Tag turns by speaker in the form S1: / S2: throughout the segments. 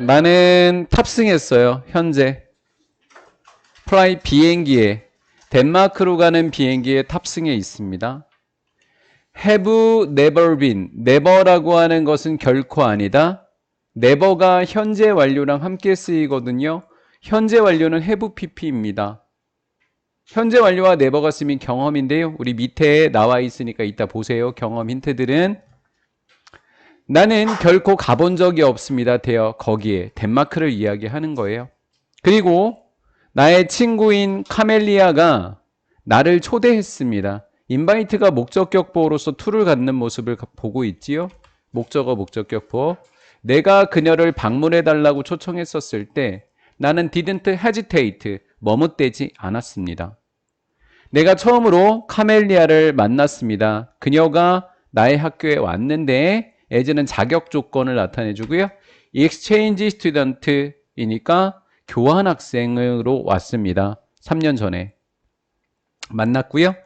S1: 나는 탑승했어요. 현재 플라이 비행기에 덴마크로 가는 비행기에 탑승해 있습니다. have never been. never라고 하는 것은 결코 아니다. never가 현재 완료랑 함께 쓰이거든요. 현재 완료는 have pp입니다. 현재 완료와 never가 쓰면 경험인데요. 우리 밑에 나와 있으니까 이따 보세요. 경험 힌트들은. 나는 결코 가본 적이 없습니다. 되어 거기에 덴마크를 이야기하는 거예요. 그리고 나의 친구인 카멜리아가 나를 초대했습니다. 인바이트가 목적격 보어로서 to를 갖는 모습을 보고 있지요. 목적어 목적격 보어. 내가 그녀를 방문해달라고 초청했었을 때 나는 didn't hesitate, 머뭇대지 않았습니다. 내가 처음으로 카멜리아를 만났습니다. 그녀가 나의 학교에 왔는데 as는 자격 조건을 나타내주고요. exchange student이니까 교환 학생으로 왔습니다. 3년 전에 만났고요.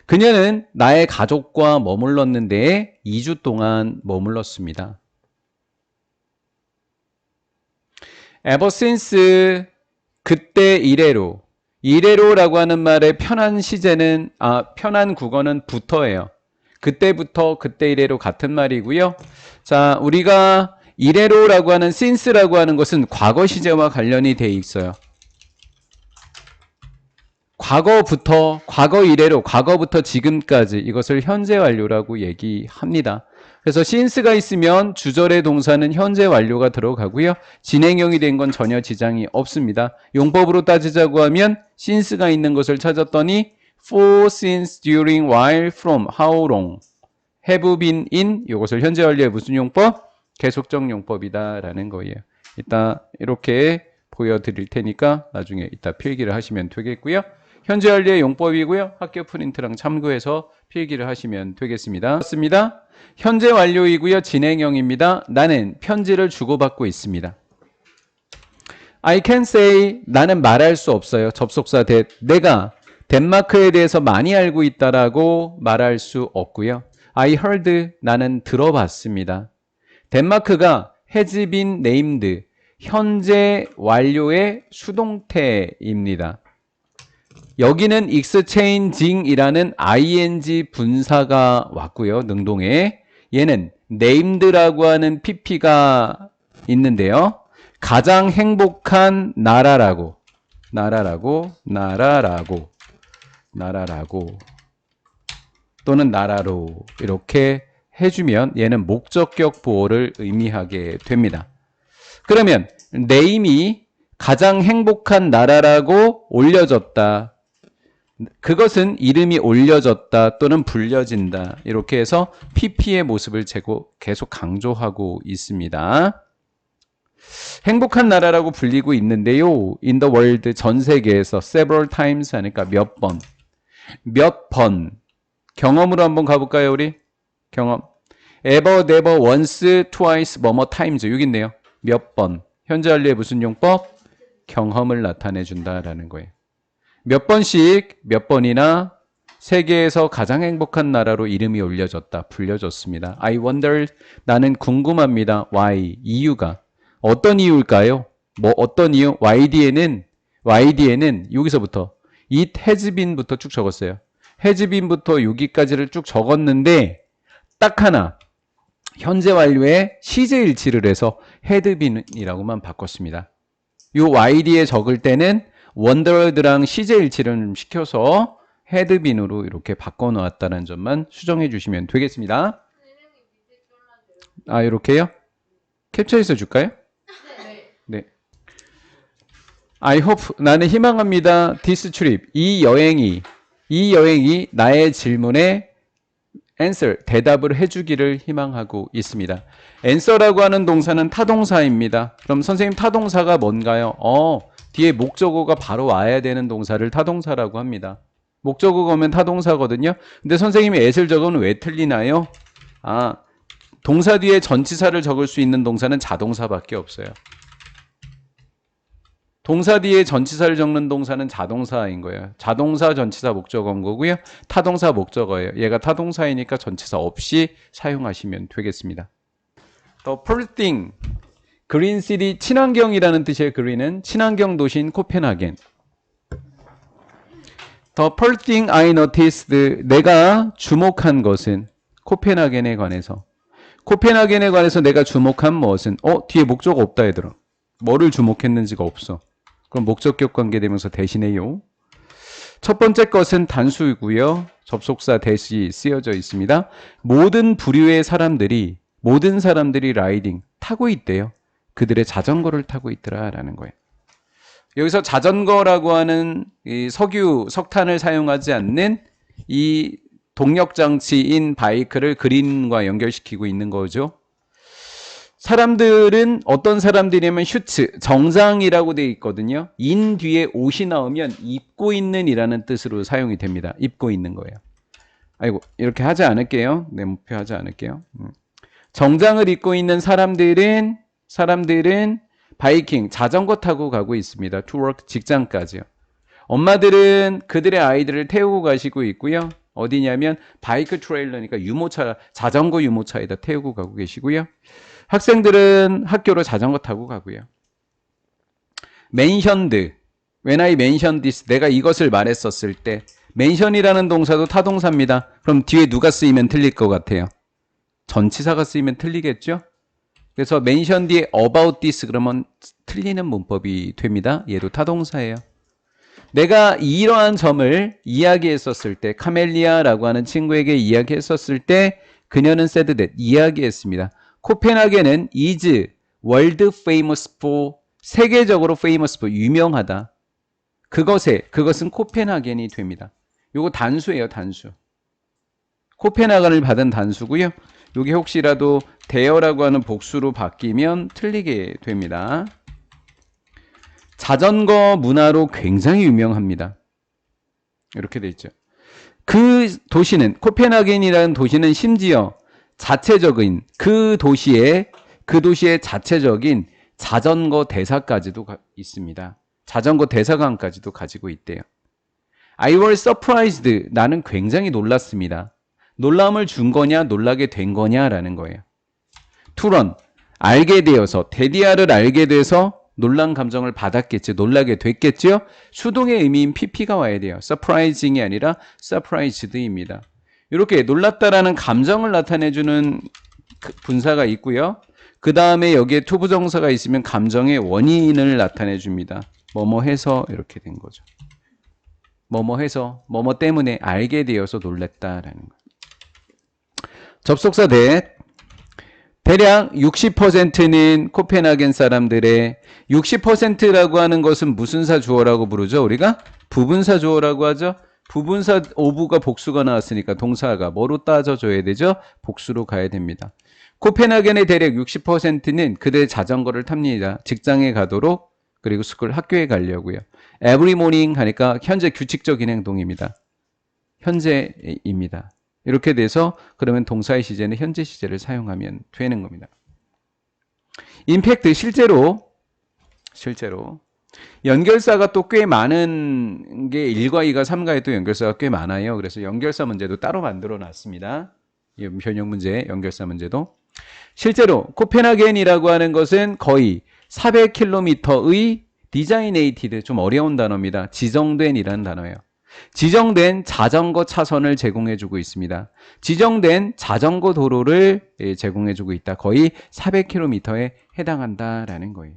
S1: 그녀는 나의 가족과 머물렀는데 2주 동안 머물렀습니다. ever since, 그때 이래로. 이래로라고 하는 말의 편한 시제는 편한 국어는 부터예요. 그때부터 그때 이래로 같은 말이고요. 자, 우리가 이래로라고 하는 since라고 하는 것은 과거 시제와 관련이 돼 있어요. 과거부터, 과거 이래로, 과거부터 지금까지 이것을 현재 완료라고 얘기합니다. 그래서 since가 있으면 주절의 동사는 현재 완료가 들어가고요. 진행형이 된 건 전혀 지장이 없습니다. 용법으로 따지자고 하면 since가 있는 것을 찾았더니 for, since, during, while, from, how long, have been in, 이것을 현재 완료의 무슨 용법? 계속적 용법이다라는 거예요. 이따 이렇게 보여드릴 테니까 나중에 이따 필기를 하시면 되겠고요. 현재 완료의 용법이고요. 학교 프린트랑 참고해서 필기를 하시면 되겠습니다. 맞습니다. 현재 완료이고요. 진행형입니다. 나는 편지를 주고받고 있습니다. I can say, 나는 말할 수 없어요. 접속사 that. 내가 덴마크에 대해서 많이 알고 있다라고 말할 수 없고요. I heard, 나는 들어봤습니다. 덴마크가 has been named, 현재 완료의 수동태입니다. 여기는 exchanging이라는 ing 분사가 왔고요. 능동에. 얘는 named라고 하는 pp가 있는데요. 가장 행복한 나라라고 또는 나라로 이렇게 해주면 얘는 목적격 보호를 의미하게 됩니다. 그러면 name이 가장 행복한 나라라고 올려졌다. 그것은 이름이 올려졌다 또는 불려진다. 이렇게 해서 pp의 모습을 계속 강조하고 있습니다. 행복한 나라라고 불리고 있는데요. in the world, 전 세계에서 several times 하니까 몇 번. 경험으로 한번 가볼까요, 우리? 경험. ever, never, once, twice, 뭐뭐 times. 여기 있네요. 몇 번. 현재 완료의 무슨 용법? 경험을 나타내 준다라는 거예요. 몇 번씩, 몇 번이나 세계에서 가장 행복한 나라로 이름이 올려졌다, 불려졌습니다. I wonder, 나는 궁금합니다. Why, 이유가. 어떤 이유일까요? 어떤 이유? YD에는 여기서부터 it has been부터 쭉 적었어요. has been부터 여기까지를 쭉 적었는데 딱 하나 현재 완료에 시제 일치를 해서 had been이라고만 바꿨습니다. 이 YD에 적을 때는 wondered랑 시제 일치를 시켜서 had been으로 이렇게 바꿔 놓았다는 점만 수정해 주시면 되겠습니다. 이렇게요? 캡처해서 줄까요? 네. I hope, 나는 희망합니다. This trip, 이 여행이 나의 질문에 answer, 대답을 해주기를 희망하고 있습니다. answer라고 하는 동사는 타동사입니다. 그럼 선생님 타동사가 뭔가요? 뒤에 목적어가 바로 와야 되는 동사를 타동사라고 합니다. 목적어가 오면 타동사거든요. 근데 선생님이 at을 적으면 왜 틀리나요? 동사 뒤에 전치사를 적을 수 있는 동사는 자동사밖에 없어요. 동사 뒤에 전치사를 적는 동사는 자동사인 거예요. 자동사, 전치사, 목적어인 거고요. 타동사, 목적어예요. 얘가 타동사이니까 전치사 없이 사용하시면 되겠습니다. The first thing, 그린시티 친환경이라는 뜻이에요. 그린은 친환경 도시인 코펜하겐. The first thing I noticed, 내가 주목한 것은 코펜하겐에 관해서. 코펜하겐에 관해서 내가 주목한 무엇은 뒤에 목적 없다 얘들아. 뭐를 주목했는지가 없어. 그럼 목적격 관계되면서 대신해요. 첫 번째 것은 단수이고요. 접속사 대시 쓰여져 있습니다. 모든 사람들이 라이딩 타고 있대요. 그들의 자전거를 타고 있더라라는 거예요. 여기서 자전거라고 하는 이 석탄을 사용하지 않는 이 동력장치인 바이크를 그린과 연결시키고 있는 거죠. 사람들은 어떤 사람들이냐면 슈츠, 정장이라고 되어 있거든요. 인 뒤에 옷이 나오면 입고 있는 이라는 뜻으로 사용이 됩니다. 입고 있는 거예요. 아이고, 이렇게 하지 않을게요. 네, 목표 하지 않을게요. 정장을 입고 있는 사람들은 바이킹, 자전거 타고 가고 있습니다. to work, 직장까지요. 엄마들은 그들의 아이들을 태우고 가시고 있고요. 어디냐면 바이크 트레일러니까 유모차, 자전거 유모차에다 태우고 가고 계시고요. 학생들은 학교로 자전거 타고 가고요. mentioned, when I mentioned this, 내가 이것을 말했었을 때 mention이라는 동사도 타동사입니다. 그럼 뒤에 누가 쓰이면 틀릴 것 같아요? 전치사가 쓰이면 틀리겠죠? 그래서 mention 뒤에 about this 그러면 틀리는 문법이 됩니다. 얘도 타동사예요. 내가 이러한 점을 이야기했었을 때, 카멜리아라고 하는 친구에게 이야기했었을 때 그녀는 said that, 이야기했습니다. 코펜하겐은 is world famous for, 세계적으로 famous for, 유명하다. 그것은 코펜하겐이 됩니다. 요거 단수예요, 단수. 코펜하겐을 받은 단수고요. 요게 혹시라도 대여라고 하는 복수로 바뀌면 틀리게 됩니다. 자전거 문화로 굉장히 유명합니다. 이렇게 돼 있죠. 그 도시는, 코펜하겐이라는 도시는 심지어 자체적인 그 도시의 자체적인 자전거 대사까지도 있습니다. 자전거 대사관까지도 가지고 있대요. I was surprised. 나는 굉장히 놀랐습니다. 놀람을 준 거냐, 놀라게 된 거냐라는 거예요. to learn, 알게 되어서, 데디아를 알게 돼서 놀란 감정을 받았겠죠. 놀라게 됐겠죠. 수동의 의미인 pp가 와야 돼요. surprising이 아니라 surprised입니다. 이렇게 놀랐다라는 감정을 나타내주는 분사가 있고요. 그 다음에 여기에 to 부정사가 있으면 감정의 원인을 나타내줍니다. 뭐뭐 해서 이렇게 된 거죠. 뭐뭐 해서, 뭐뭐 때문에 알게 되어서 놀랬다라는 거. 접속사 대략 60%는 코펜하겐 사람들의, 60%라고 하는 것은 무슨 사 주어라고 부르죠? 우리가 부분사 주어라고 하죠. 부분사 오브가 복수가 나왔으니까 동사가 뭐로 따져줘야 되죠? 복수로 가야 됩니다. 코펜하겐의 대략 60%는 그들의 자전거를 탑니다. 직장에 가도록, 그리고 학교에 가려고요. Every morning 하니까 현재 규칙적인 행동입니다. 현재입니다. 이렇게 돼서 그러면 동사의 시제는 현재 시제를 사용하면 되는 겁니다. 임팩트, 실제로 연결사가 또 꽤 많은 게 1과 2가 3가에 또 연결사가 꽤 많아요. 그래서 연결사 문제도 따로 만들어 놨습니다. 이 변형 문제, 연결사 문제도. 실제로 코펜하겐이라고 하는 것은 거의 400km의 디자이네이티드, 좀 어려운 단어입니다. 지정된이라는 단어예요. 지정된 자전거 차선을 제공해주고 있습니다. 지정된 자전거 도로를 제공해주고 있다. 거의 400km에 해당한다라는 거예요.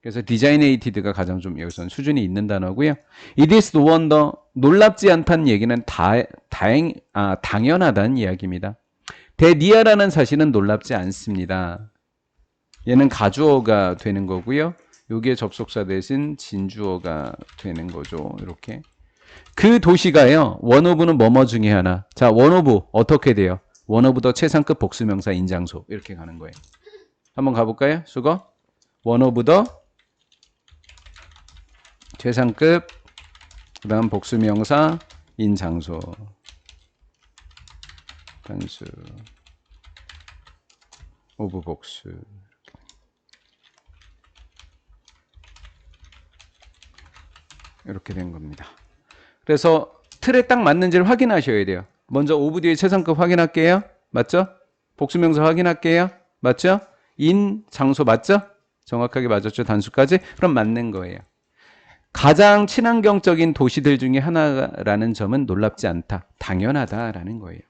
S1: 그래서 디자이네이티드가 가장 좀 여기서는 수준이 있는 단어고요. It is no wonder, 놀랍지 않다는 얘기는 당연하다는 이야기입니다. 데니아라는 사실은 놀랍지 않습니다. 얘는 가주어가 되는 거고요. 여기에 접속사 대신 진주어가 되는 거죠. 이렇게. 그 도시가요, 원오브는 뭐뭐 중에 하나. 자, 원오브 어떻게 돼요? 원오브 더 최상급 복수명사 인장소. 이렇게 가는 거예요. 한번 가볼까요? 수거. 원오브 더 최상급, 그 다음 복수명사 인장소. 단수 오브 복수. 이렇게 된 겁니다. 그래서 틀에 딱 맞는지를 확인하셔야 돼요. 먼저 오브 뒤에 최상급 확인할게요. 맞죠? 복수명사 확인할게요. 맞죠? 인, 장소 맞죠? 정확하게 맞았죠? 단수까지? 그럼 맞는 거예요. 가장 친환경적인 도시들 중에 하나라는 점은 놀랍지 않다. 당연하다라는 거예요.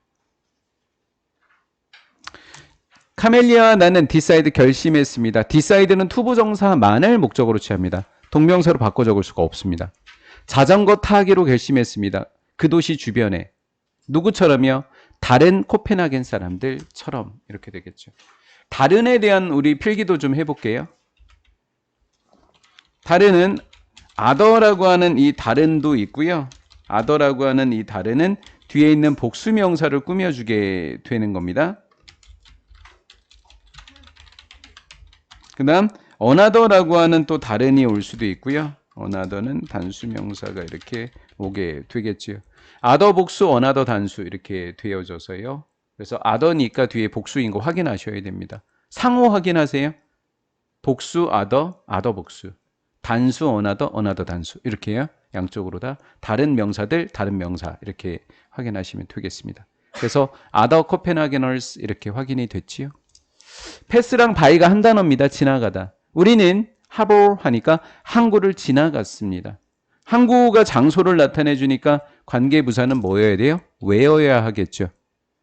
S1: 카멜리아와 나는 decide 결심했습니다. decide는 투부정사만을 목적으로 취합니다. 동명사로 바꿔 적을 수가 없습니다. 자전거 타기로 결심했습니다. 그 도시 주변에. 누구처럼요? 다른 코펜하겐 사람들처럼 이렇게 되겠죠. 다른에 대한 우리 필기도 좀 해볼게요. 다른은 other라고 하는 이 다른도 있고요. other라고 하는 이 다른은 뒤에 있는 복수명사를 꾸며주게 되는 겁니다. 그 다음 another라고 하는 또 다른이 올 수도 있고요. another는 단수명사가 이렇게 오게 되겠죠. other 복수, another 단수 이렇게 되어져서요. 그래서 other니까 뒤에 복수인 거 확인하셔야 됩니다. 상호 확인하세요. 복수 other, other 복수. 단수 another, another 단수 이렇게요. 양쪽으로 다 다른 명사들, 다른 명사 이렇게 확인하시면 되겠습니다. 그래서 other Copenhageners 이렇게 확인이 됐지요. 패스랑 바이가 한 단어입니다. 지나가다. 우리는 하보 하니까 항구를 지나갔습니다. 항구가 장소를 나타내 주니까 관계부사는 뭐여야 돼요? where여야 하겠죠.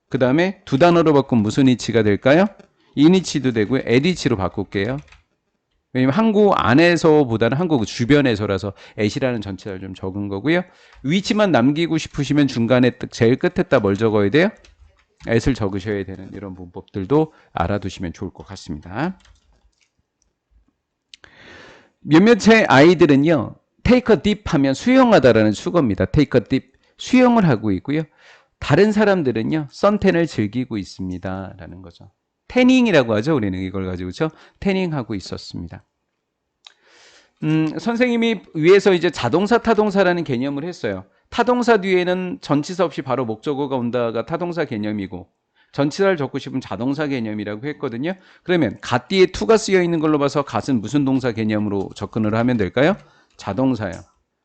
S1: 그 다음에 두 단어로 바꾸면 무슨 위치가 될까요? 인위치도 되고요. at위치로 바꿀게요. 왜냐면 항구 안에서보다는 항구 주변에서라서 at이라는 전체를 좀 적은 거고요. 위치만 남기고 싶으시면 중간에 제일 끝에다 뭘 적어야 돼요? at을 적으셔야 되는 이런 문법들도 알아두시면 좋을 것 같습니다. 몇몇의 아이들은요. take a dip 하면 수영하다라는 수거입니다. take a dip, 수영을 하고 있고요. 다른 사람들은요. 선탠을 즐기고 있습니다. 라는 거죠. 태닝이라고 하죠. 우리는 이걸 가지고 그렇죠? 태닝하고 있었습니다. 선생님이 위에서 이제 자동사, 타동사라는 개념을 했어요. 타동사 뒤에는 전치사 없이 바로 목적어가 온다가 타동사 개념이고 전치사를 적고 싶으면 자동사 개념이라고 했거든요. 그러면 갓 뒤에 to가 쓰여 있는 걸로 봐서 갓은 무슨 동사 개념으로 접근을 하면 될까요? 자동사요.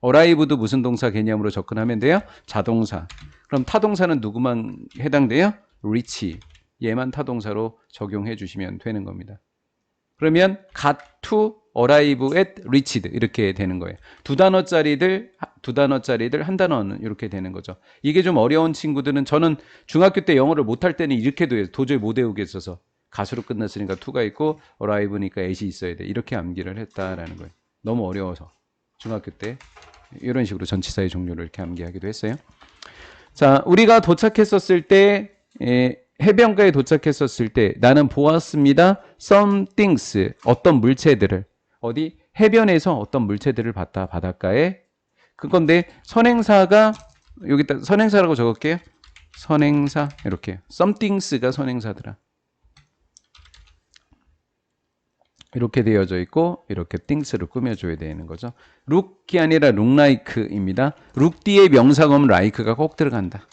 S1: arrive도 무슨 동사 개념으로 접근하면 돼요? 자동사. 그럼 타동사는 누구만 해당돼요? reach. 얘만 타동사로 적용해 주시면 되는 겁니다. 그러면 got to arrive at reached 이렇게 되는 거예요. 두 단어짜리들 한 단어는 이렇게 되는 거죠. 이게 좀 어려운 친구들은 저는 중학교 때 영어를 못할 때는 이렇게도 해요. 도저히 못 외우겠어서 가수로 끝났으니까 to가 있고 arrive니까 at이 있어야 돼. 이렇게 암기를 했다라는 거예요. 너무 어려워서 중학교 때 이런 식으로 전치사의 종류를 이렇게 암기하기도 했어요. 자, 우리가 도착했었을 때 해변가에 도착했었을 때 나는 보았습니다. Some things, 어떤 물체들을. 어디? 해변에서 어떤 물체들을 봤다. 바닷가에. 그건데 선행사가 여기다 선행사라고 적을게요. 선행사 이렇게. Some things가 선행사더라. 이렇게 되어져 있고 이렇게 things를 꾸며줘야 되는 거죠. look이 아니라 look like입니다. look 뒤에 명사가 오면 like가 꼭 들어간다.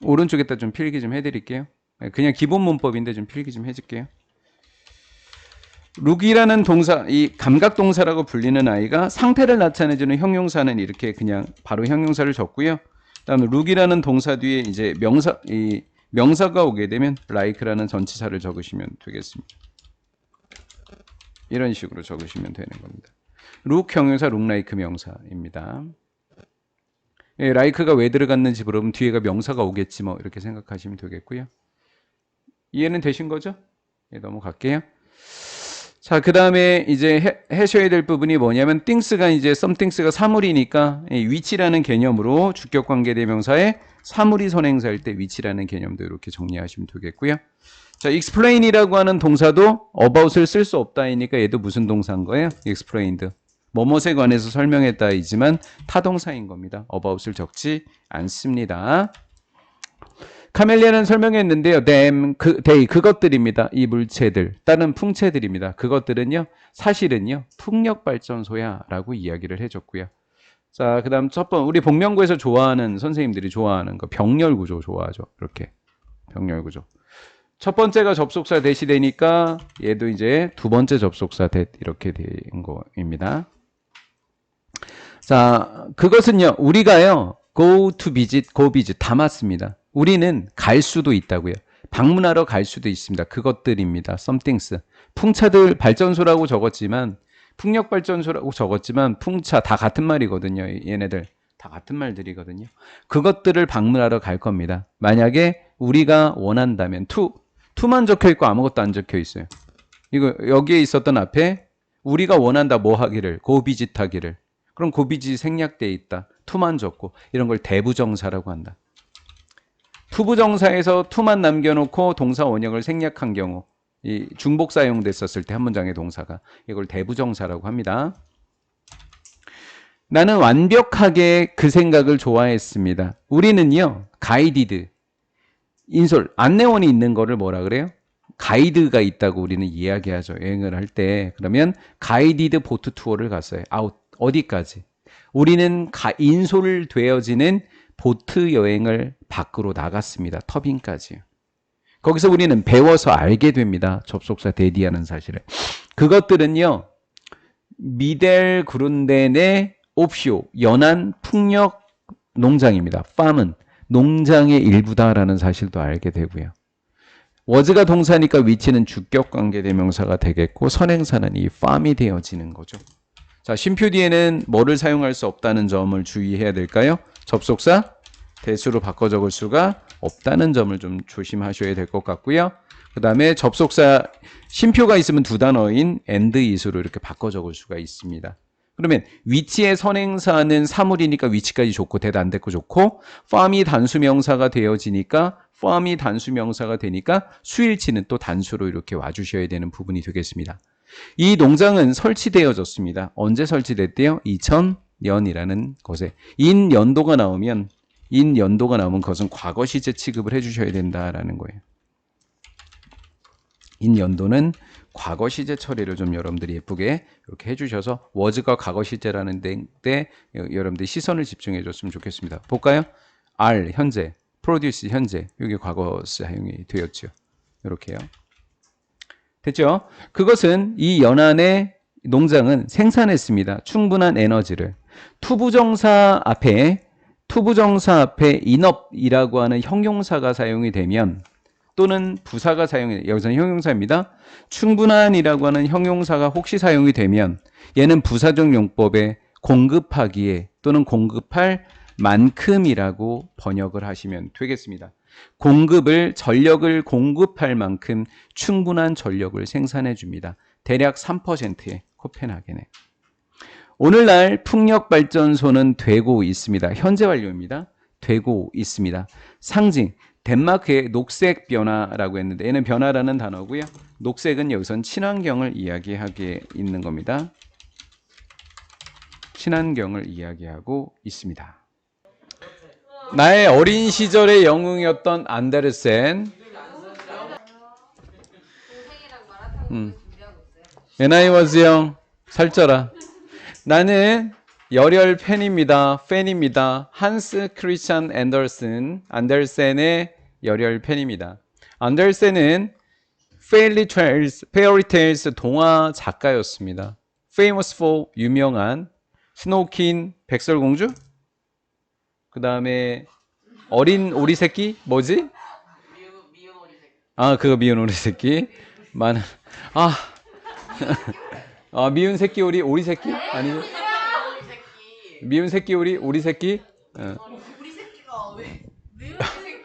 S1: 오른쪽에다 좀 필기 좀 해드릴게요. 그냥 기본 문법인데 좀 필기 좀 해줄게요. look이라는 동사, 이 감각동사라고 불리는 아이가 상태를 나타내주는 형용사는 이렇게 그냥 바로 형용사를 적고요. 그다음에 look이라는 동사 뒤에 이제 명사가 오게 되면 like라는 전치사를 적으시면 되겠습니다. 이런 식으로 적으시면 되는 겁니다. look 형용사, look like 명사입니다. 예, like가 왜 들어갔는지 물어보면 뒤에가 명사가 오겠지 뭐 이렇게 생각하시면 되겠고요. 이해는 되신 거죠? 예, 넘어갈게요. 자, 그 다음에 이제 하셔야 될 부분이 뭐냐면 things가 이제 somethings가 사물이니까 위치라는 개념으로 주격관계대명사에 사물이 선행사일 때 위치라는 개념도 이렇게 정리하시면 되겠고요. 자, explain이라고 하는 동사도 about을 쓸 수 없다이니까 얘도 무슨 동사인 거예요? explained. 뭐뭇에 관해서 설명했다이지만 타동사인 겁니다. about을 적지 않습니다. 카멜리아는 설명했는데요. they, 그것들입니다. 이 물체들, 다른 풍체들입니다. 그것들은요, 사실은요, 풍력발전소야 라고 이야기를 해줬고요. 자, 그 다음 첫 번째, 우리 복면구에서 좋아하는, 선생님들이 좋아하는 거, 병렬구조 좋아하죠. 이렇게, 병렬구조. 첫 번째가 접속사 대시 되니까 얘도 이제 두 번째 접속사 대 이렇게 된 거입니다. 자, 그것은요, 우리가요, go to visit, go visit 다 맞습니다. 우리는 갈 수도 있다고요. 방문하러 갈 수도 있습니다. 그것들입니다. somethings. 풍차들 발전소라고 적었지만 풍력발전소라고 적었지만 풍차 다 같은 말이거든요. 얘네들 다 같은 말들이거든요. 그것들을 방문하러 갈 겁니다. 만약에 우리가 원한다면 to만 적혀 있고 아무것도 안 적혀 있어요. 이거 여기에 있었던 앞에 우리가 원한다 뭐 하기를 go visit 하기를 그럼 go visit 생략돼 있다. to만 적고 이런 걸 대부정사라고 한다. 투부정사에서 to만 남겨놓고 동사 원형을 생략한 경우 이 중복 사용됐었을 때 한 문장의 동사가 이걸 대부정사라고 합니다. 나는 완벽하게 그 생각을 좋아했습니다. 우리는요 가이디드 인솔 안내원이 있는 거를 뭐라 그래요? 가이드가 있다고 우리는 이야기하죠. 여행을 할 때. 그러면 가이디드 보트 투어를 갔어요. 어디까지? 우리는 인솔되어지는 보트 여행을 밖으로 나갔습니다. 터빈까지요. 거기서 우리는 배워서 알게 됩니다. 접속사 대디하는 사실을. 그것들은요. 미델 그룬덴의 옵쇼 연안 풍력 농장입니다. 팜은 농장의 일부다라는 사실도 알게 되고요. was가 동사니까 위치는 주격관계대명사가 되겠고 선행사는 이 팜이 되어지는 거죠. 자, 쉼표 뒤에는 뭐를 사용할 수 없다는 점을 주의해야 될까요? 접속사 대수로 바꿔 적을 수가 없다는 점을 좀 조심하셔야 될 것 같고요. 그 다음에 접속사 쉼표가 있으면 두 단어인 and is로 이렇게 바꿔 적을 수가 있습니다. 그러면 위치의 선행사는 사물이니까 위치까지 좋고 대도 안 됐고 좋고 farm이 단수명사가 되어지니까 farm이 단수명사가 되니까 수일치는 또 단수로 이렇게 와주셔야 되는 부분이 되겠습니다. 이 농장은 설치되어졌습니다. 언제 설치됐대요? 2000년이라는 것에 인연도가 나오면 그것은 과거 시제 취급을 해주셔야 된다라는 거예요. 인연도는 과거 시제 처리를 좀 여러분들이 예쁘게 이렇게 해주셔서 was가 과거 시제라는 데 여러분들이 시선을 집중해 줬으면 좋겠습니다. 볼까요? are 현재, produce 현재 이게 과거 사용이 되었죠. 이렇게요. 됐죠? 그것은 이 연안의 농장은 생산했습니다. 충분한 에너지를. 투부정사 앞에 inup이라고 하는 형용사가 사용이 되면 또는 부사가 사용이 여기서는 형용사입니다. 충분한이라고 하는 형용사가 혹시 사용이 되면 얘는 부사적 용법에 공급하기에 또는 공급할 만큼이라고 번역을 하시면 되겠습니다. 전력을 공급할 만큼 충분한 전력을 생산해 줍니다. 대략 3%의 코펜하겐에. 오늘날 풍력발전소는 되고 있습니다. 현재 완료입니다. 되고 있습니다. 상징, 덴마크의 녹색 변화라고 했는데 얘는 변화라는 단어고요. 녹색은 여기선 친환경을 이야기하게 있는 겁니다. 친환경을 이야기하고 있습니다. 나의 어린 시절의 영웅이었던 안데르센. When I was young. 살쪄라. 나는 열혈 팬입니다. 한스 크리스찬 안데르센의 열혈 팬입니다. 안데르센은 페어리테일스 동화 작가였습니다. Famous for 유명한 스노우킨 백설공주? 그 다음에 어린 오리새끼? 뭐지? 미운 오리새끼. 아, 그거 미운 오리새끼. 미운 새끼 오리새끼? 아니죠? 미운 새끼 오리새끼?
S2: 우리 새끼가 왜 미운 새끼?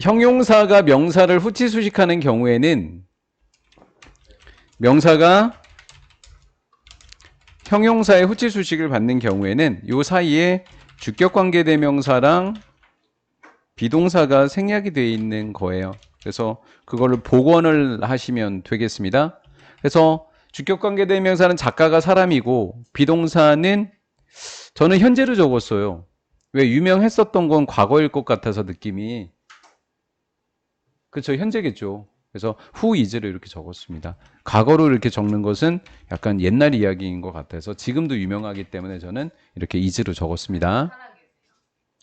S1: 형용사가 명사를 후치수식하는 경우에는 명사가 형용사의 후치수식을 받는 경우에는 이 사이에 주격관계대명사랑 비동사가 생략이 되어 있는 거예요. 그래서 그거를 복원을 하시면 되겠습니다. 그래서 주격관계대명사는 작가가 사람이고 비동사는 저는 현재로 적었어요. 왜 유명했었던 건 과거일 것 같아서 느낌이. 그렇죠. 현재겠죠. 그래서 who is를 이렇게 적었습니다. 과거로 이렇게 적는 것은 약간 옛날 이야기인 것 같아서 지금도 유명하기 때문에 저는 이렇게 is로 적었습니다.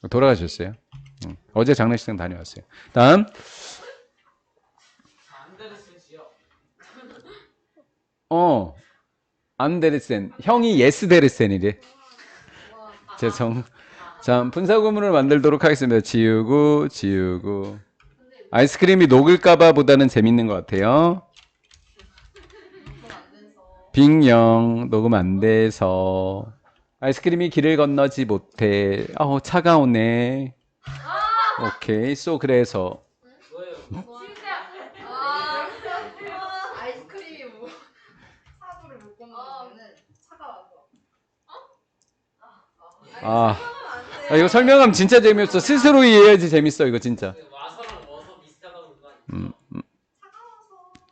S1: 돌아가셨어요. 어제 장례식장 다녀왔어요. 다음. 안데르센. 형이 예스데르센이래. 자, 분사구문을 만들도록 하겠습니다. 지우고, 지우고. 아이스크림이 녹을까봐 보다는 재밌는 것 같아요. 빙영, 녹음 안 돼서. 아이스크림이 길을 건너지 못해. 차가우네. 오케이, 그래서.
S2: 아이스크림이 뭐 사부를 못 건너면은 차가워서.
S1: 이거 설명하면 진짜 재미없어. 스스로 이해해야지 재밌어, 이거 진짜.
S3: 와서랑 워서 비슷하다고 그런 거 아니야?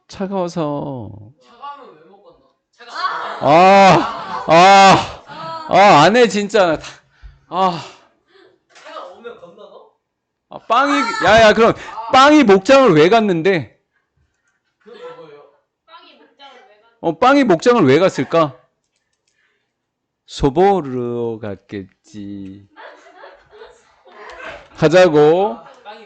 S1: 차가워서.
S3: 차가우면 왜 못 건너?
S1: 안 해, 진짜.
S3: 차가 오면 건너너?
S1: 야, 그럼, 빵이 목장을 왜 갔는데?
S3: 그게 뭐예요?
S1: 빵이 목장을 왜 갔을까? 소보르 갔겠지. 가자고.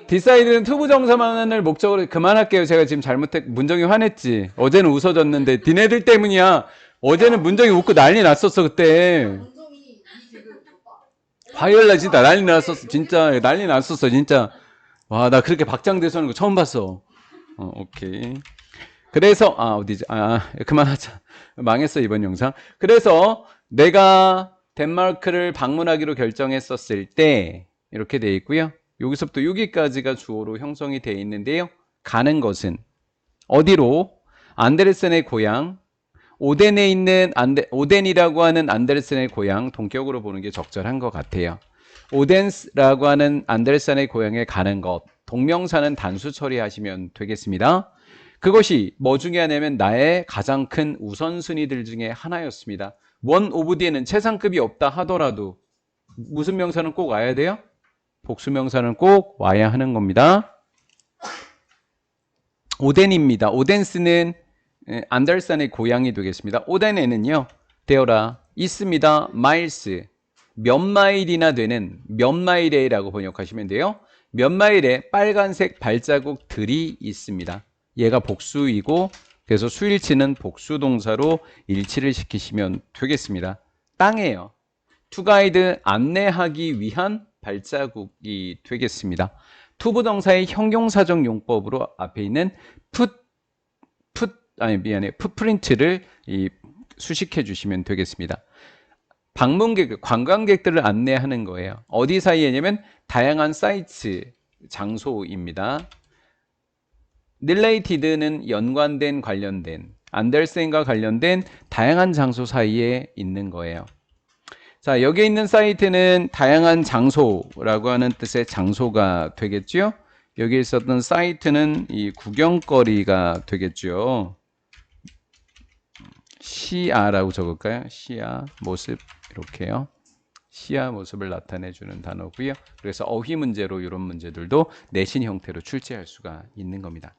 S1: 디사이드는 투부정사만을 목적으로 그만할게요. 제가 지금 문정이 화냈지. 어제는 웃어줬는데 니네들 때문이야. 어제는 문정이 웃고 난리 났었어 그때.
S2: 원종이 지금
S1: 화요일날 진짜 난리 났었어. 진짜 난리 났었어 진짜. 와, 나 그렇게 박장대소 하는 거 처음 봤어. 오케이. 그래서 어디지? 그만하자. 망했어 이번 영상. 그래서 내가 덴마크를 방문하기로 결정했었을 때 이렇게 돼 있고요. 여기서부터 여기까지가 주어로 형성이 돼 있는데요. 가는 것은 어디로? 안데르센의 고향. 오덴에 있는 오덴이라고 하는 안데르센의 고향, 동격으로 보는 게 적절한 것 같아요. 오덴스라고 하는 안데르센의 고향에 가는 것, 동명사는 단수 처리하시면 되겠습니다. 그것이 뭐 중에 하냐면 나의 가장 큰 우선순위들 중에 하나였습니다. 원 오브 뒤에는 최상급이 없다 하더라도 무슨 명사는 꼭 와야 돼요? 복수명사는 꼭 와야 하는 겁니다. 오덴입니다. 오덴스는 안데르센의 고향이 되겠습니다. 오덴에는요, 되어라 있습니다. 마일스, 몇 마일이나 되는 몇 마일에라고 번역하시면 돼요. 몇 마일에 빨간색 발자국들이 있습니다. 얘가 복수이고 그래서 수일치는 복수동사로 일치를 시키시면 되겠습니다. 땅이에요. 투가이드 안내하기 위한 발자국이 되겠습니다. 투부정사의 형용사적 용법으로 앞에 있는 풋프린트를 수식해 주시면 되겠습니다. 방문객, 관광객들을 안내하는 거예요. 어디 사이에냐면 다양한 사이트, 장소입니다. 릴레이티드는 연관된, 관련된, 안데르센과 관련된 다양한 장소 사이에 있는 거예요. 자, 여기 있는 사이트는 다양한 장소라고 하는 뜻의 장소가 되겠죠. 여기 있었던 사이트는 이 구경거리가 되겠죠. 시야라고 적을까요? 시야, 모습 이렇게요. 시야, 모습을 나타내주는 단어고요. 그래서 어휘 문제로 이런 문제들도 내신 형태로 출제할 수가 있는 겁니다.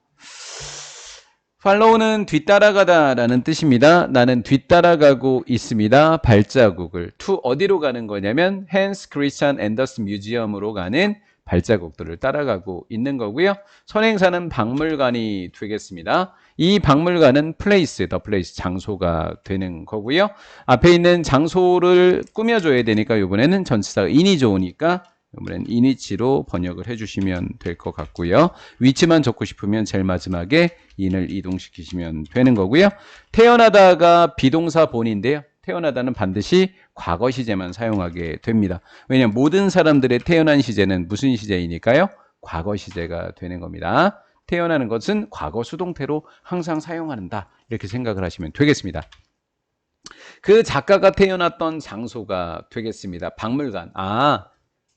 S1: follow는 뒤따라가다 라는 뜻입니다. 나는 뒤따라가고 있습니다. 발자국을. to 어디로 가는 거냐면 Hans Christian Andersen Museum으로 가는 발자국들을 따라가고 있는 거고요. 선행사는 박물관이 되겠습니다. 이 박물관은 place, the place, 장소가 되는 거고요. 앞에 있는 장소를 꾸며줘야 되니까 이번에는 전치사가 in이 좋으니까 이번엔 in위치로 번역을 해주시면 될 것 같고요. 위치만 적고 싶으면 제일 마지막에 in을 이동시키시면 되는 거고요. 태어나다가 비동사 본인데요. 태어나다는 반드시 과거 시제만 사용하게 됩니다. 왜냐하면 모든 사람들의 태어난 시제는 무슨 시제이니까요? 과거 시제가 되는 겁니다. 태어나는 것은 과거 수동태로 항상 사용한다. 이렇게 생각을 하시면 되겠습니다. 그 작가가 태어났던 장소가 되겠습니다. 박물관.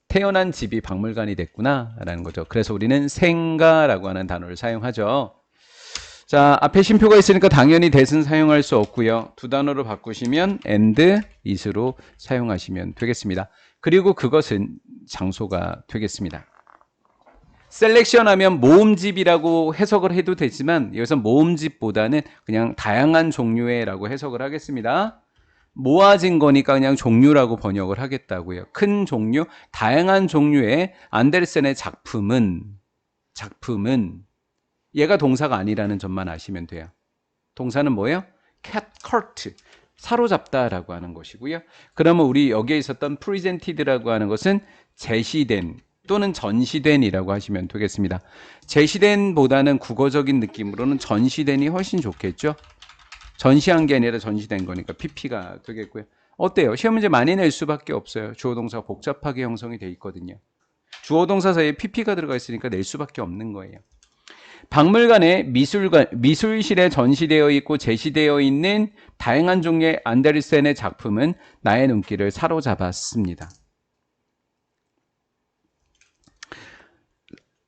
S1: 태어난 집이 박물관이 됐구나 라는 거죠. 그래서 우리는 생가라고 하는 단어를 사용하죠. 자, 앞에 쉼표가 있으니까 당연히 that은 사용할 수 없고요. 두 단어로 바꾸시면 and, is로 사용하시면 되겠습니다. 그리고 그것은 장소가 되겠습니다. 셀렉션 하면 모음집이라고 해석을 해도 되지만 여기서 모음집보다는 그냥 다양한 종류의 라고 해석을 하겠습니다. 모아진 거니까 그냥 종류라고 번역을 하겠다고요. 큰 종류, 다양한 종류의 안데르센의 작품은 얘가 동사가 아니라는 점만 아시면 돼요. 동사는 뭐예요? cat, cart, 사로잡다라고 하는 것이고요. 그러면 우리 여기에 있었던 presented라고 하는 것은 제시된 또는 전시된이라고 하시면 되겠습니다. 제시된보다는 국어적인 느낌으로는 전시된이 훨씬 좋겠죠. 전시한 게 아니라 전시된 거니까 PP가 되겠고요. 어때요? 시험 문제 많이 낼 수밖에 없어요. 주어 동사가 복잡하게 형성이 돼 있거든요. 주어 동사 사이에 PP가 들어가 있으니까 낼 수밖에 없는 거예요. 박물관에 미술실에 전시되어 있고 제시되어 있는 다양한 종류의 안데르센의 작품은 나의 눈길을 사로잡았습니다.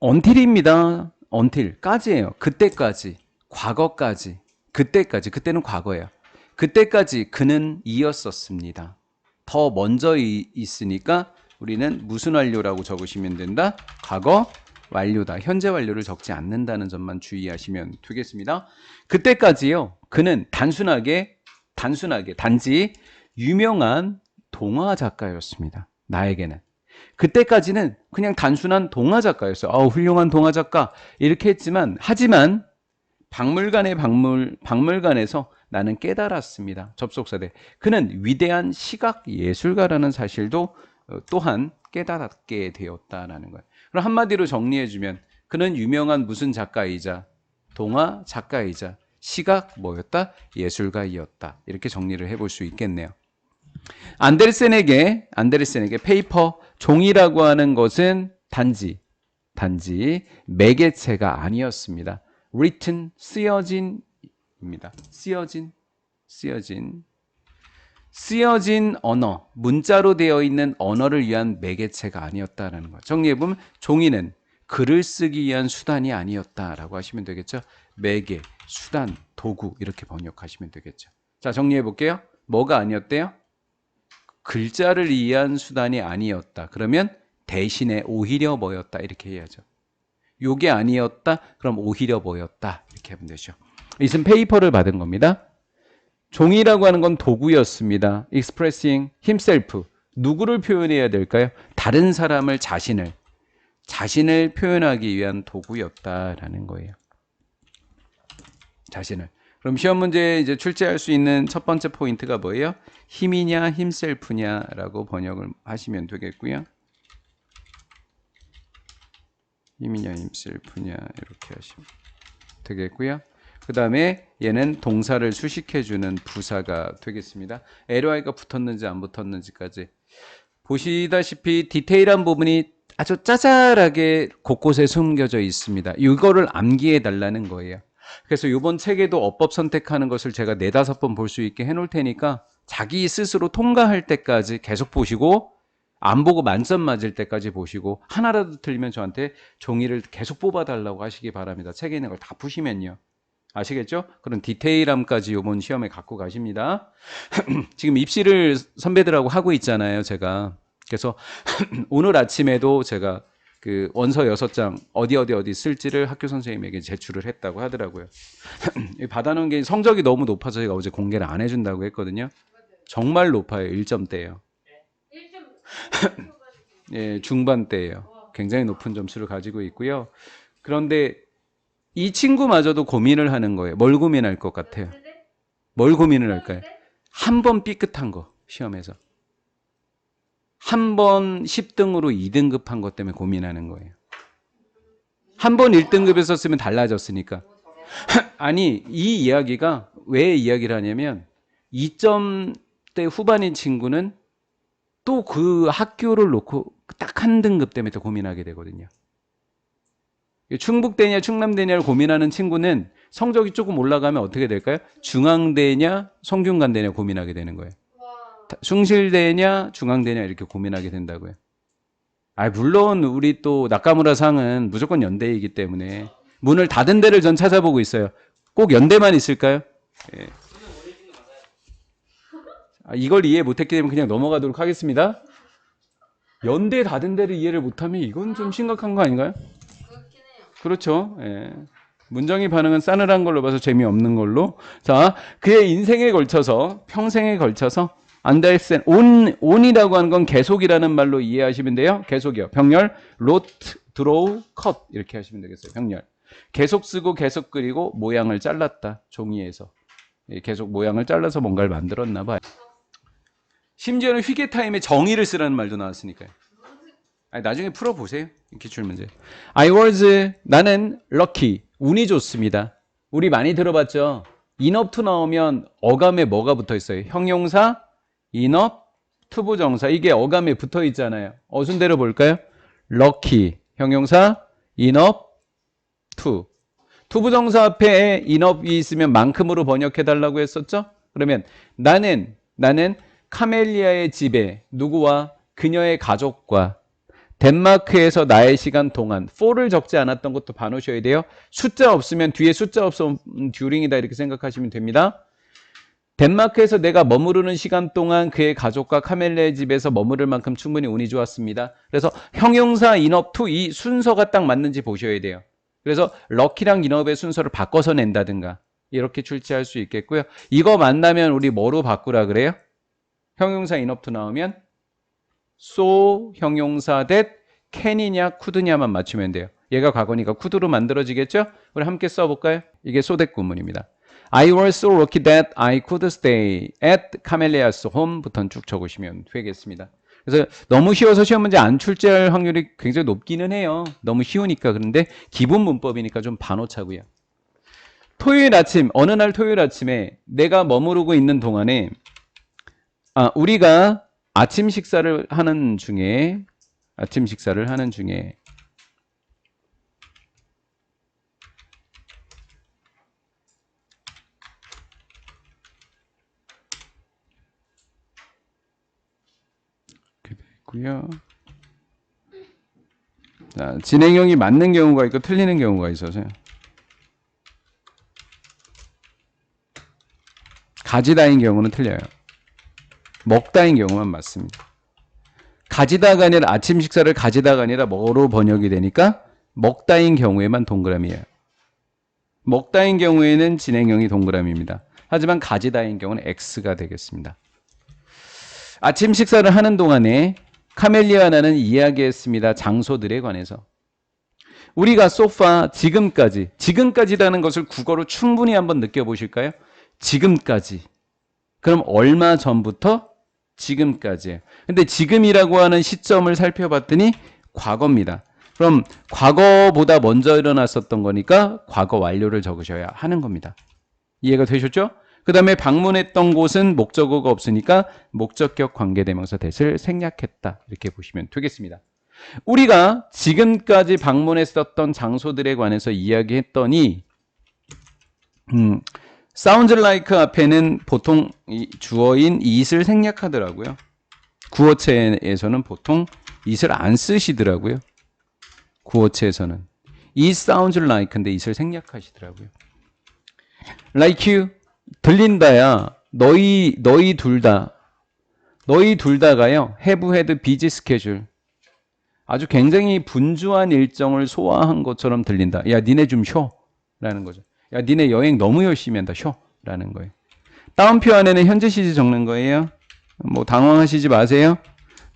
S1: until입니다. until까지예요. 그때까지, 과거까지, 그때까지, 그때는 과거예요. 그때까지 그는 이었었습니다. 더 먼저 있으니까 우리는 무슨 완료라고 적으시면 된다? 과거 완료다. 현재 완료를 적지 않는다는 점만 주의하시면 되겠습니다. 그때까지요. 그는 단지 유명한 동화 작가였습니다. 나에게는. 그때까지는 그냥 단순한 동화 작가였어요. 훌륭한 동화 작가 이렇게 했지만 하지만 박물관에서 나는 깨달았습니다. 접속사대. 그는 위대한 시각 예술가라는 사실도 또한 깨달았게 되었다라는 거예요. 그럼 한마디로 정리해주면 그는 유명한 무슨 작가이자 동화 작가이자 시각 뭐였다? 예술가이었다. 이렇게 정리를 해볼 수 있겠네요. 안데르센에게 페이퍼, 종이라고 하는 것은 단지 매개체가 아니었습니다. written, 쓰여진입니다. 쓰여진 언어, 문자로 되어 있는 언어를 위한 매개체가 아니었다라는 거. 정리해보면 종이는 글을 쓰기 위한 수단이 아니었다라고 하시면 되겠죠. 매개, 수단, 도구 이렇게 번역하시면 되겠죠. 자, 정리해볼게요. 뭐가 아니었대요? 글자를 위한 수단이 아니었다. 그러면 대신에 오히려 뭐였다 이렇게 해야죠. 요게 아니었다. 그럼 오히려 뭐였다 이렇게 하면 되죠. 이것은 페이퍼를 받은 겁니다. 종이라고 하는 건 도구였습니다. expressing himself. 누구를 표현해야 될까요? 다른 사람을 자신을 표현하기 위한 도구였다라는 거예요. 자신을. 그럼 시험 문제에 이제 출제할 수 있는 첫 번째 포인트가 뭐예요? 힘이냐, himself냐라고 번역을 하시면 되겠고요. 힘이냐, himself냐 이렇게 하시면 되겠고요. 그 다음에 얘는 동사를 수식해주는 부사가 되겠습니다. ly가 붙었는지 안 붙었는지까지 보시다시피 디테일한 부분이 아주 짜잘하게 곳곳에 숨겨져 있습니다. 이거를 암기해 달라는 거예요. 그래서 이번 책에도 어법 선택하는 것을 제가 4-5번 볼 수 있게 해놓을 테니까 자기 스스로 통과할 때까지 계속 보시고 안 보고 만점 맞을 때까지 보시고 하나라도 틀리면 저한테 종이를 계속 뽑아달라고 하시기 바랍니다. 책에 있는 걸 다 푸시면요. 아시겠죠? 그런 디테일함까지 이번 시험에 갖고 가십니다. 지금 입시를 선배들하고 하고 있잖아요, 제가. 그래서 오늘 아침에도 제가 그 원서 6장 어디 쓸지를 학교 선생님에게 제출을 했다고 하더라고요. 받아놓은 게 성적이 너무 높아서 제가 어제 공개를 안 해준다고 했거든요. 정말 높아요. 1점대예요. 예, 중반대예요. 굉장히 높은 점수를 가지고 있고요. 그런데 이 친구마저도 고민을 하는 거예요. 뭘 고민할 것 같아요? 뭘 고민을 할까요? 한 번 삐끗한 거, 시험에서. 한 번 10등으로 2등급 한 것 때문에 고민하는 거예요. 한 번 1등급에서 쓰면 달라졌으니까. 아니, 이 이야기가 왜 이야기를 하냐면 2점대 후반인 친구는 또 그 학교를 놓고 딱 한 등급 때문에 또 고민하게 되거든요. 충북대냐 충남대냐를 고민하는 친구는 성적이 조금 올라가면 어떻게 될까요? 중앙대냐 성균관대냐 고민하게 되는 거예요. 숭실대냐 중앙대냐 이렇게 고민하게 된다고요. 물론 우리 또 낙가무라 상은 무조건 연대이기 때문에 문을 닫은 데를 전 찾아보고 있어요. 꼭 연대만 있을까요? 예. 이걸 이해 못했기 때문에 그냥 넘어가도록 하겠습니다. 연대 닫은 데를 이해를 못하면 이건 좀 심각한 거 아닌가요? 그렇죠. 예. 문정희 반응은 싸늘한 걸로 봐서 재미없는 걸로. 자, 그의 인생에 걸쳐서 평생에 걸쳐서 안데르센 온이라고 하는 건 계속이라는 말로 이해하시면 돼요. 계속이요. 병렬 로트 드로우 컷 이렇게 하시면 되겠어요. 병렬 계속 쓰고 계속 그리고 모양을 잘랐다. 종이에서 계속 모양을 잘라서 뭔가를 만들었나 봐요. 심지어는 휘게 타임에 정의를 쓰라는 말도 나왔으니까요. 아니, 나중에 풀어보세요. 기출문제. 나는 lucky, 운이 좋습니다. 우리 많이 들어봤죠? enough to 나오면 어감에 뭐가 붙어 있어요? 형용사, enough, 투부정사. 이게 어감에 붙어 있잖아요. 어순대로 볼까요? lucky, 형용사, enough, to. 투부정사 앞에 enough이 있으면 만큼으로 번역해달라고 했었죠? 그러면 나는 카멜리아의 집에 누구와 그녀의 가족과 덴마크에서 나의 시간 동안 for를 적지 않았던 것도 봐놓으셔야 돼요. 숫자 없으면 뒤에 숫자 없으면 during이다 이렇게 생각하시면 됩니다. 덴마크에서 내가 머무르는 시간 동안 그의 가족과 카멜리아의 집에서 머무를 만큼 충분히 운이 좋았습니다. 그래서 형용사 enough to 이 순서가 딱 맞는지 보셔야 돼요. 그래서 럭키랑 인업의 순서를 바꿔서 낸다든가 이렇게 출제할 수 있겠고요. 이거 만나면 우리 뭐로 바꾸라 그래요? 형용사 인업 to 나오면 so 형용사 that can이냐 could냐만 맞추면 돼요. 얘가 과거니까 could로 만들어지겠죠? 우리 함께 써볼까요? 이게 so that 구문입니다. I was so lucky that I could stay at Camellia's home부터는 쭉 적으시면 되겠습니다. 그래서 너무 쉬워서 시험 문제 안 출제할 확률이 굉장히 높기는 해요. 너무 쉬우니까. 그런데 기본 문법이니까 좀 봐놓자고요. 토요일 아침, 어느 날 토요일 아침에 내가 머무르고 있는 동안에 우리가 아침 식사를 하는 중에 고요. 자, 진행형이 맞는 경우가 있고 틀리는 경우가 있어서요. 가지다인 경우는 틀려요. 먹다인 경우만 맞습니다. 가지다가 아니라 아침 식사를 가지다가 아니라 뭐로 번역이 되니까 먹다인 경우에만 동그라미예요. 먹다인 경우에는 진행형이 동그라미입니다. 하지만 가지다인 경우는 X가 되겠습니다. 아침 식사를 하는 동안에 카멜리아 나는 이야기했습니다. 장소들에 관해서. 우리가 소파 지금까지라는 것을 국어로 충분히 한번 느껴보실까요? 지금까지. 그럼 얼마 전부터 지금까지예요. 근데 지금이라고 하는 시점을 살펴봤더니 과거입니다. 그럼 과거보다 먼저 일어났었던 거니까 과거 완료를 적으셔야 하는 겁니다. 이해가 되셨죠? 그 다음에 방문했던 곳은 목적어가 없으니까 목적격 관계대명사 that을 생략했다. 이렇게 보시면 되겠습니다. 우리가 지금까지 방문했었던 장소들에 관해서 이야기했더니 sounds like 앞에는 보통 주어인 it을 생략하더라고요. 구어체에서는 보통 it을 안 쓰시더라고요. 구어체에서는 it sounds like인데 it을 생략하시더라고요. like you 들린다야 너희 둘 다가요 have had busy schedule 아주 굉장히 분주한 일정을 소화한 것처럼 들린다. 야 니네 좀 쉬어 라는 거죠. 야 니네 여행 너무 열심히 한다 쉬어 라는 거예요. 다운표 안에는 현재 시제 적는 거예요. 뭐 당황하시지 마세요.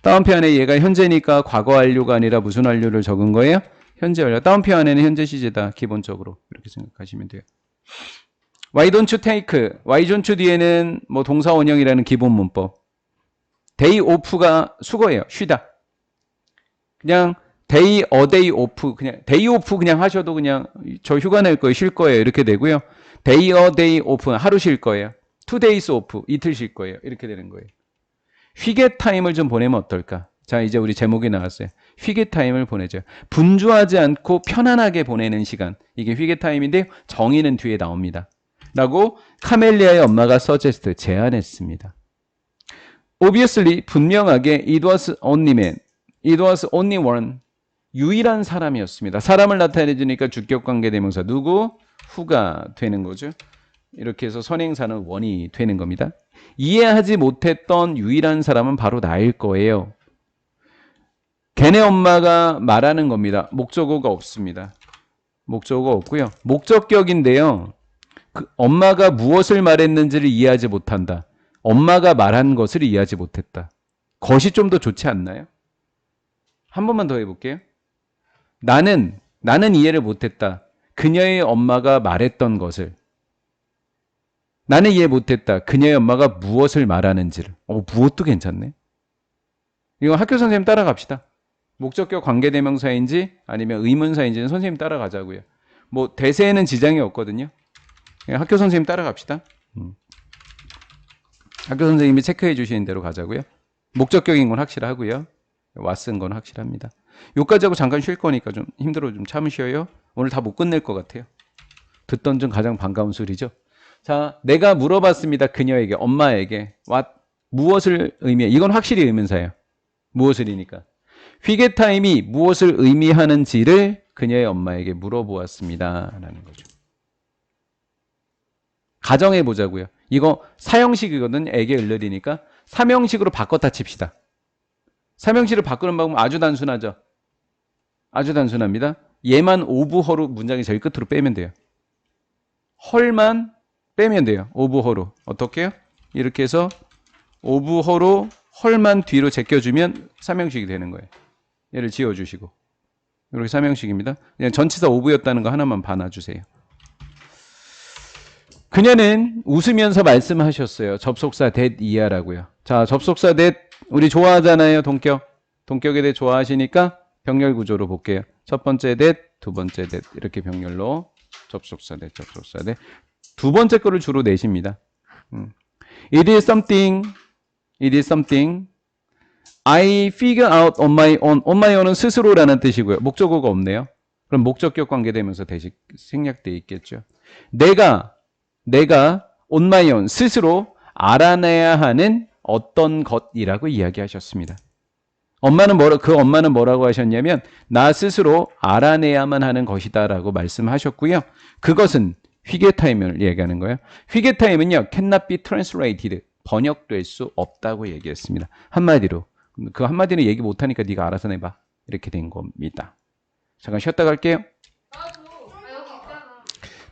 S1: 다운표 안에 얘가 현재니까 과거 완료가 아니라 무슨 완료를 적은 거예요? 현재 완료. 다운표 안에는 현재 시제다 기본적으로 이렇게 생각하시면 돼요. Why don't you take? Why don't you 뒤에는 뭐 동사 원형이라는 기본 문법. day off가 수거예요. 쉬다. 그냥 day off 그냥 day off 그냥 하셔도 그냥 저 휴가 낼 거예요. 쉴 거예요. 이렇게 되고요. day off 하루 쉴 거예요. 2 days off 이틀 쉴 거예요. 이렇게 되는 거예요. 휘게 타임을 좀 보내면 어떨까? 자, 이제 우리 제목이 나왔어요. 휘게 타임을 보내죠. 분주하지 않고 편안하게 보내는 시간. 이게 휘게 타임인데 정의는 뒤에 나옵니다. 라고 카멜리아의 엄마가 suggest 제안했습니다. Obviously 분명하게 it was only man. It was only one. 유일한 사람이었습니다. 사람을 나타내주니까 주격관계대명사 누구? 후가 되는 거죠. 이렇게 해서 선행사는 원이 되는 겁니다. 이해하지 못했던 유일한 사람은 바로 나일 거예요. 걔네 엄마가 말하는 겁니다. 목적어가 없습니다. 목적어가 없고요. 목적격인데요. 엄마가 무엇을 말했는지를 이해하지 못한다. 엄마가 말한 것을 이해하지 못했다. 것이 좀 더 좋지 않나요? 한 번만 더 해볼게요. 나는 이해를 못했다. 그녀의 엄마가 말했던 것을. 나는 이해 못했다. 그녀의 엄마가 무엇을 말하는지를. 무엇도 괜찮네. 이거 학교 선생님 따라갑시다. 목적격 관계대명사인지 아니면 의문사인지는 선생님 따라가자고요. 뭐 대세에는 지장이 없거든요. 그냥 학교 선생님 따라갑시다. 학교 선생님이 체크해 주시는 대로 가자고요. 목적격인 건 확실하고요. 왓쓴 건 확실합니다. 요까지 하고 잠깐 쉴 거니까 좀 힘들어 좀 참으셔요. 오늘 다 못 끝낼 것 같아요. 듣던 중 가장 반가운 소리죠. 자, 내가 물어봤습니다. 그녀에게, 엄마에게. 무엇을 의미해? 이건 확실히 의문사예요. 무엇을이니까. 휘게타임이 무엇을 의미하는지를 그녀의 엄마에게 물어보았습니다. 라는 거죠. 가정해 보자고요. 이거 사형식이거든요. 애게 을르리니까 삼형식으로 바꿨다 칩시다. 삼형식을 바꾸는 방법은 아주 단순하죠. 아주 단순합니다. 얘만 오브허로 문장이 제일 끝으로 빼면 돼요. 헐만 빼면 돼요. 오브허로. 어떻게 해요? 이렇게 해서 오브허로 헐만 뒤로 제껴주면 삼형식이 되는 거예요. 얘를 지워주시고. 이렇게 삼형식입니다. 그냥 전치사 오브였다는 거 하나만 봐놔주세요. 그녀는 웃으면서 말씀하셨어요. 접속사 that 이하라고요. 자, 접속사 that 우리 좋아하잖아요. 동격에 대해 좋아하시니까 병렬 구조로 볼게요. 첫 번째 that, 두 번째 that 이렇게 병렬로 접속사 that. 두 번째 거를 주로 내십니다. It is something I figure out on my own. on my own은 스스로라는 뜻이고요. 목적어가 없네요. 그럼 목적격 관계되면서 대신 생략되어 있겠죠. 내가 on my own 스스로 알아내야 하는 어떤 것이라고 이야기하셨습니다. 엄마는 뭐라고 하셨냐면 나 스스로 알아내야만 하는 것이다라고 말씀하셨고요. 그것은 휘게타임을 얘기하는 거예요. 휘게타임은요, cannot be translated. 번역될 수 없다고 얘기했습니다. 한마디로. 그 한마디는 얘기 못하니까 네가 알아서 내봐. 이렇게 된 겁니다. 잠깐 쉬었다 갈게요.
S2: 여기 있잖아.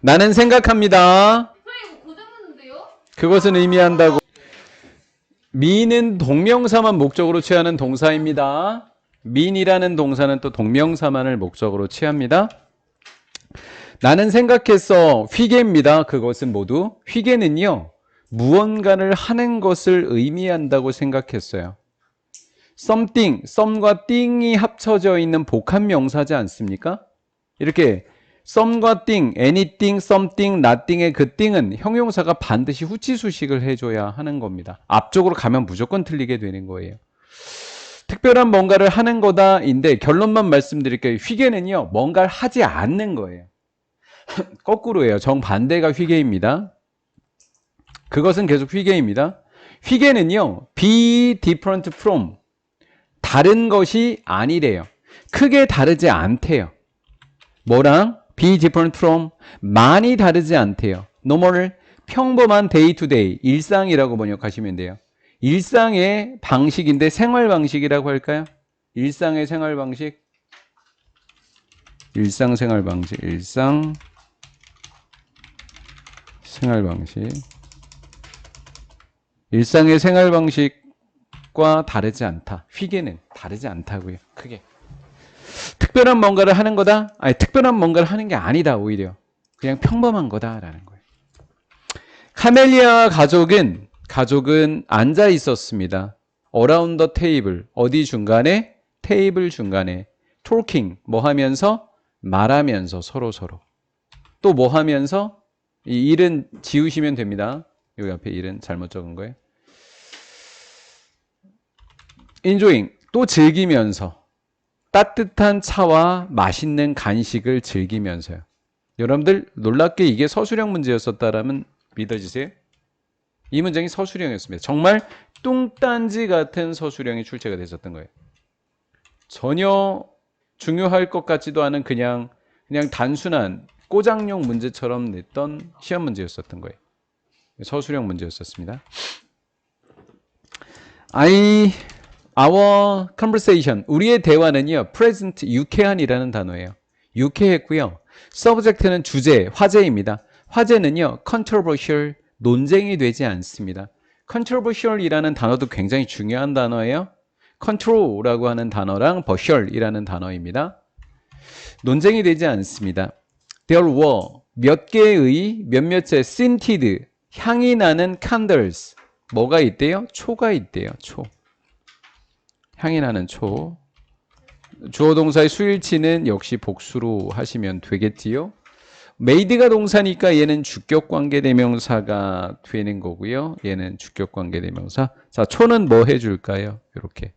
S1: 나는 생각합니다.
S2: 선생님 이거 고장났는데요?
S1: 그것은 의미한다고. me는 동명사만 목적으로 취하는 동사입니다. mean이라는 동사는 또 동명사만을 목적으로 취합니다. 나는 생각했어. 휘게입니다. 그것은 모두. 휘게는요, 무언가를 하는 것을 의미한다고 생각했어요. something, some과 thing이 합쳐져 있는 복합명사지 않습니까? 이렇게 some과 thing, anything, something, nothing의 그 thing은 형용사가 반드시 후치수식을 해줘야 하는 겁니다. 앞쪽으로 가면 무조건 틀리게 되는 거예요. 특별한 뭔가를 하는 거다인데 결론만 말씀드릴게요. 휘게는요, 뭔가를 하지 않는 거예요. 거꾸로예요. 정반대가 휘게입니다. 그것은 계속 휘게입니다. 휘게는요, be different from, 다른 것이 아니래요. 크게 다르지 않대요. 뭐랑? be different from, 많이 다르지 않대요. normal, 평범한 day to day, 일상이라고 번역하시면 돼요. 일상의 방식인데 생활 방식이라고 할까요? 일상의 생활 방식. 일상 생활 방식. 일상의 생활 방식과 다르지 않다. 휘게는 다르지 않다고요. 크게. 특별한 뭔가를 하는 거다? 아니, 특별한 뭔가를 하는 게 아니다. 오히려 그냥 평범한 거다라는 거예요. 카멜리아 가족은 앉아 있었습니다. around the table. 어디 중간에? 테이블 중간에. talking. 뭐 하면서? 말하면서 서로. 또 뭐 하면서? 이 일은 지우시면 됩니다. 여기 앞에 일은 잘못 적은 거예요. enjoying. 또 즐기면서. 따뜻한 차와 맛있는 간식을 즐기면서요. 여러분들 놀랍게 이게 서술형 문제였었다라면 믿어지세요? 이 문장이 서술형이었습니다. 정말 뚱딴지 같은 서술형이 출제가 됐었던 거예요. 전혀 중요할 것 같지도 않은 그냥 단순한 꼬장용 문제처럼 냈던 시험 문제였었던 거예요. 서술형 문제였었습니다. Our conversation, 우리의 대화는요, present, 유쾌한이라는 단어예요. 유쾌했고요. subject는 주제, 화제입니다. 화제는요, controversial, 논쟁이 되지 않습니다. controversial이라는 단어도 굉장히 중요한 단어예요. control라고 하는 단어랑 partial이라는 단어입니다. 논쟁이 되지 않습니다. There were 몇 개의 몇몇의 scented 향이 나는 candles. 뭐가 있대요? 초가 있대요. 초. 향이 나는 초. 주어 동사의 수일치는 역시 복수로 하시면 되겠지요. made가 동사니까 얘는 주격관계대명사가 되는 거고요. 얘는 주격관계대명사. 자, 초는 뭐 해줄까요? 이렇게.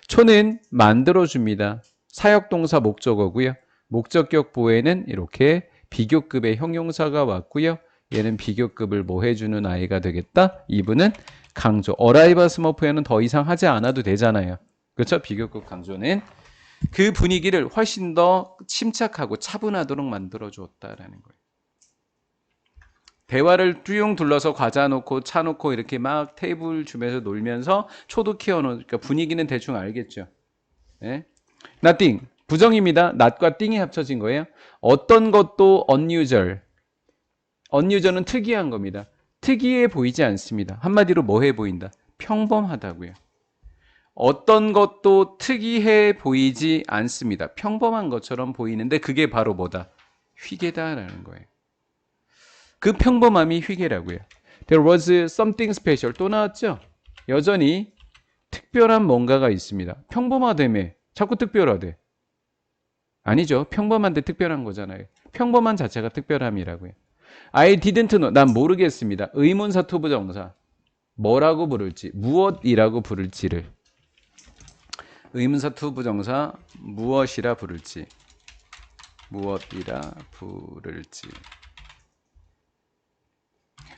S1: 초는 만들어줍니다. 사역동사 목적어고요. 목적격 보에는 이렇게 비교급의 형용사가 왔고요. 얘는 비교급을 뭐 해주는 아이가 되겠다? 이분은 강조. arrive 스머프에는 더 이상 하지 않아도 되잖아요. 그렇죠? 비교급 강조는 그 분위기를 훨씬 더 침착하고 차분하도록 만들어 주었다라는 거예요. 대화를 쭉 둘러서 과자 놓고 차 놓고 이렇게 막 테이블 주면서 놀면서 초도 키워놓으니까 분위기는 대충 알겠죠. 네? nothing 부정입니다. not과 thing이 합쳐진 거예요. 어떤 것도 unusual. unusual은 특이한 겁니다. 특이해 보이지 않습니다. 한마디로 뭐해 보인다? 평범하다고요. 어떤 것도 특이해 보이지 않습니다. 평범한 것처럼 보이는데 그게 바로 뭐다? 휘게다라는 거예요. 그 평범함이 휘게라고요. There was something special. 또 나왔죠? 여전히 특별한 뭔가가 있습니다. 평범하다며 자꾸 특별하대. 아니죠. 평범한데 특별한 거잖아요. 평범한 자체가 특별함이라고요. I didn't know. 난 모르겠습니다. 의문사 투부정사. 뭐라고 부를지, 무엇이라고 부를지를. 의문사 투부정사 무엇이라 부를지. 무엇이라 부를지.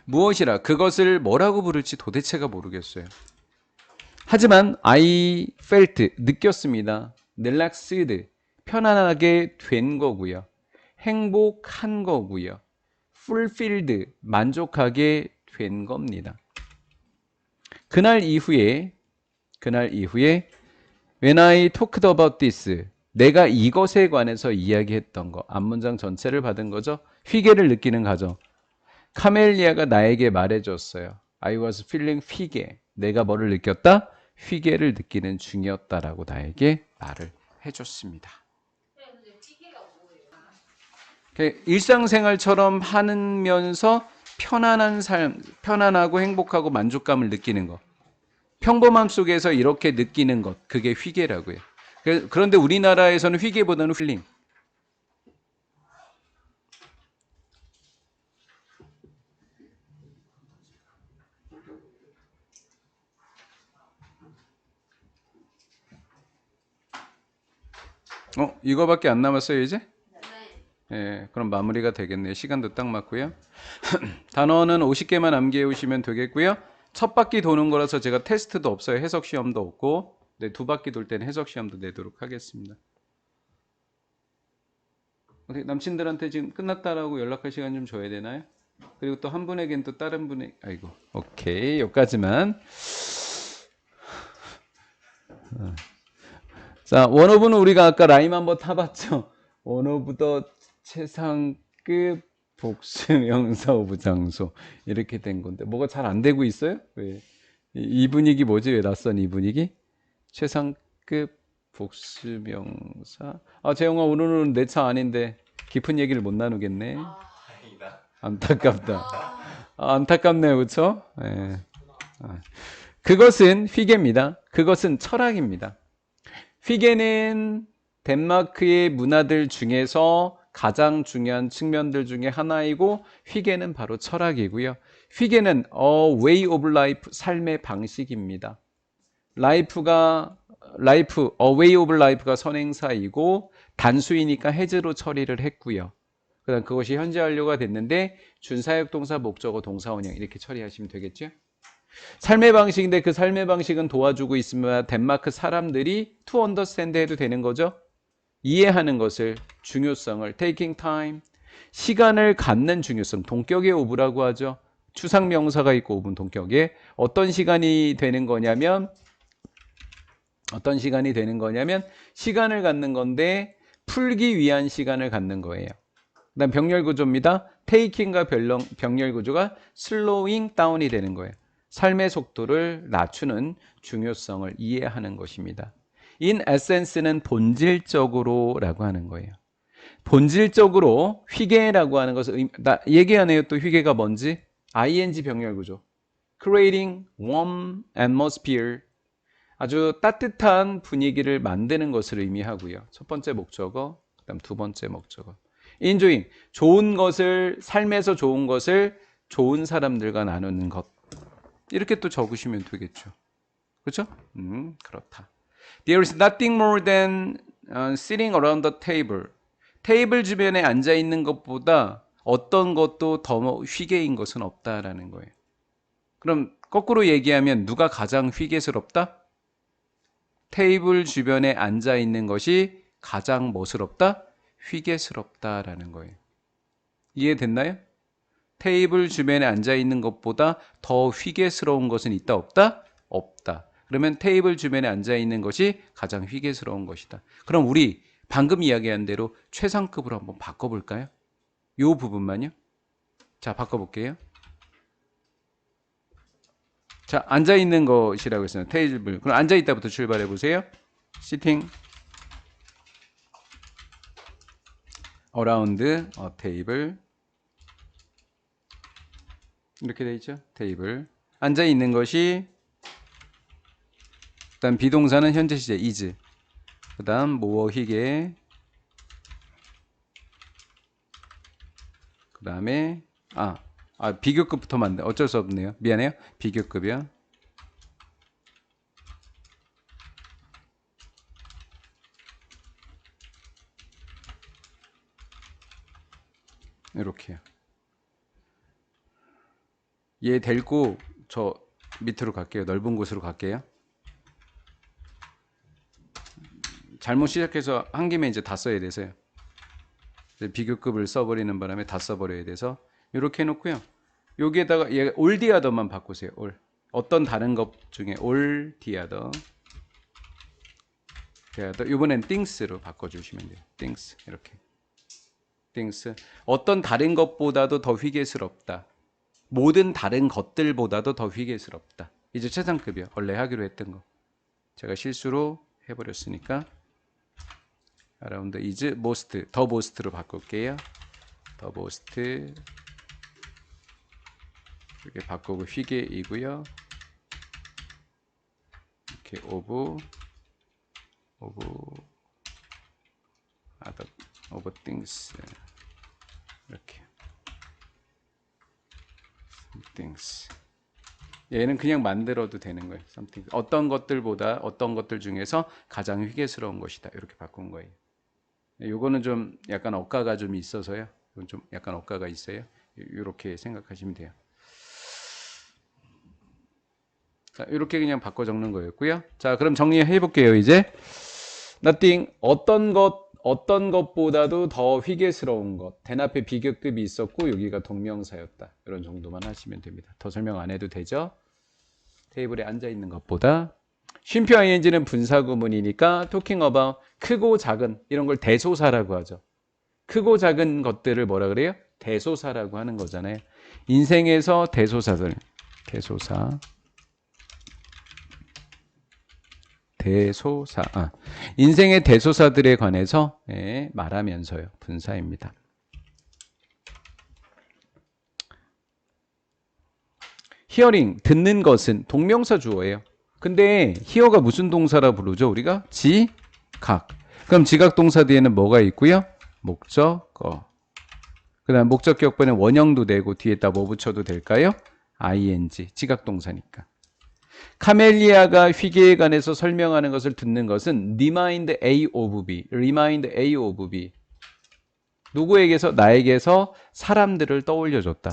S1: 무엇이라 그것을 뭐라고 부를지 도대체가 모르겠어요. 하지만 I felt 느꼈습니다. relaxed 편안하게 된 거고요. 행복한 거고요. fulfilled 만족하게 된 겁니다. 그날 이후에 when I talked about this 내가 이것에 관해서 이야기했던 거 앞문장 전체를 받은 거죠. 휘게를 느끼는 가정. 카멜리아가 나에게 말해줬어요. I was feeling 휘게. 내가 뭐를 느꼈다? 휘게를 느끼는 중이었다라고 나에게 말을 해줬습니다.
S2: 근데 찌개가 뭐예요?
S1: 일상생활처럼 하면서 편안한 삶, 편안하고 행복하고 만족감을 느끼는 것. 평범함 속에서 이렇게 느끼는 것. 그게 휘게라고요. 그런데 우리나라에서는 휘게보다는 힐링. 이거밖에 안 남았어요, 이제?
S2: 네.
S1: 예, 그럼 마무리가 되겠네요. 시간도 딱 맞고요. 단어는 50개만 암기해 오시면 되겠고요. 첫 바퀴 도는 거라서 제가 테스트도 없어요. 해석 시험도 없고. 네, 두 바퀴 돌 때는 해석 시험도 내도록 하겠습니다. 남친들한테 지금 끝났다라고 연락할 시간 좀 줘야 되나요? 그리고 또 한 분에겐 또 다른 분의 오케이. 여기까지만. 자, 원오브는 우리가 아까 라임 한번 타봤죠? 원오브 더 최상급 복수명사 오브 장소 이렇게 된 건데 뭐가 잘 안 되고 있어요? 왜? 이 분위기 뭐지? 왜 낯선 이 분위기? 최상급 복수명사. 재영아 오늘은 내 차 아닌데 깊은 얘기를 못 나누겠네. 안타깝다. 안타깝네요, 그렇죠? 네. 그것은 휘게입니다. 그것은 철학입니다. 휘게는 덴마크의 문화들 중에서 가장 중요한 측면들 중에 하나이고 휘게는 바로 철학이고요. 휘게는 a way of life, 삶의 방식입니다. a way of life가 선행사이고 단수이니까 해즈로 처리를 했고요. 그다음 그것이 현재 완료가 됐는데 준사역동사 목적어 동사원형 이렇게 처리하시면 되겠죠. 삶의 방식인데 그 삶의 방식은 도와주고 있으면 덴마크 사람들이 to understand 해도 되는 거죠. 이해하는 것을 중요성을 taking time 시간을 갖는 중요성 동격의 오브라고 하죠. 추상명사가 있고 오분 동격에 어떤 시간이 되는 거냐면 시간을 갖는 건데 풀기 위한 시간을 갖는 거예요. 그다음 병렬 구조입니다. taking과 병렬 구조가 slowing down이 되는 거예요. 삶의 속도를 낮추는 중요성을 이해하는 것입니다. In essence는 본질적으로라고 하는 거예요. 본질적으로 휘게라고 하는 것을 얘기 안 해요. 또 휘게가 뭔지 ing 병렬 구조. creating warm atmosphere. 아주 따뜻한 분위기를 만드는 것을 의미하고요. 첫 번째 목적어, 그다음 두 번째 목적어. enjoying, 좋은 것을, 삶에서 좋은 것을 좋은 사람들과 나누는 것. 이렇게 또 적으시면 되겠죠. 그렇죠? 그렇다. There is nothing more than sitting around the table. 테이블 주변에 앉아 있는 것보다 어떤 것도 더 휘게인 것은 없다라는 거예요. 그럼 거꾸로 얘기하면 누가 가장 휘게스럽다? 테이블 주변에 앉아 있는 것이 가장 뭐스럽다? 휘게스럽다라는 거예요. 이해됐나요? 테이블 주변에 앉아 있는 것보다 더 휘게스러운 것은 있다 없다? 없다. 그러면 테이블 주변에 앉아 있는 것이 가장 휘게스러운 것이다. 그럼 우리 방금 이야기한 대로 최상급으로 한번 바꿔볼까요? 이 부분만요. 자, 바꿔볼게요. 자, 앉아 있는 것이라고 했어요. 테이블. 그럼 앉아 있다부터 출발해 보세요. Sitting around a table. 이렇게 돼 있죠. 테이블. 앉아 있는 것이, 일단 비동사는 현재 시제 is. 그다음 모어 희게. 그다음에 비교급부터 만들. 어쩔 수 없네요. 미안해요. 비교급이요. 이렇게요. 얘 데리고 저 밑으로 갈게요. 넓은 곳으로 갈게요. 잘못 시작해서 한 김에 이제 다 써야 돼서요. 비교급을 써버리는 바람에 다 써버려야 돼서 이렇게 해놓고요. 여기에다가 얘 올 디아더만 바꾸세요. 올. 어떤 다른 것 중에 올 디아더. 이번엔 things로 바꿔주시면 돼요. things 이렇게. things. 어떤 다른 것보다도 더 휘게스럽다. 모든 다른 것들보다도 더 휘게스럽다. 이제 최상급이요. 원래 하기로 했던 거. 제가 실수로 해버렸으니까 around is most, 더 most로 바꿀게요. 더 most 이렇게 바꾸고 휘게이고요. 이렇게 of other things 이렇게 things. 얘는 그냥 만들어도 되는 거예요. something. 어떤 것들보다 어떤 것들 중에서 가장 휘게스러운 것이다. 이렇게 바꾼 거예요. 요거는 좀 약간 억가가 좀 있어서요. 이건 좀 약간 억가가 있어요. 이렇게 생각하시면 돼요. 자, 이렇게 그냥 바꿔 적는 거였고요. 자, 그럼 정리해 볼게요. 이제 nothing, 어떤 것보다도 더 휘게스러운 것. 된 앞에 비교급이 있었고 여기가 동명사였다. 이런 정도만 하시면 됩니다. 더 설명 안 해도 되죠? 테이블에 앉아 있는 것보다. 쉼표 ing는 분사 구문이니까 talking about 크고 작은 이런 걸 대소사라고 하죠. 크고 작은 것들을 뭐라 그래요? 대소사라고 하는 거잖아요. 인생에서 대소사들. 인생의 대소사들에 관해서 말하면서요. 분사입니다. hearing, 듣는 것은 동명사 주어예요. 근데 hear가 무슨 동사라 부르죠? 우리가 지각. 그럼 지각 동사 뒤에는 뭐가 있고요? 목적어. 그 다음 목적격번에 원형도 되고 뒤에다 뭐 붙여도 될까요? ing, 지각 동사니까. 카멜리아가 휘게에 관해서 설명하는 것을 듣는 것은 remind A of B. 누구에게서? 나에게서 사람들을 떠올려줬다.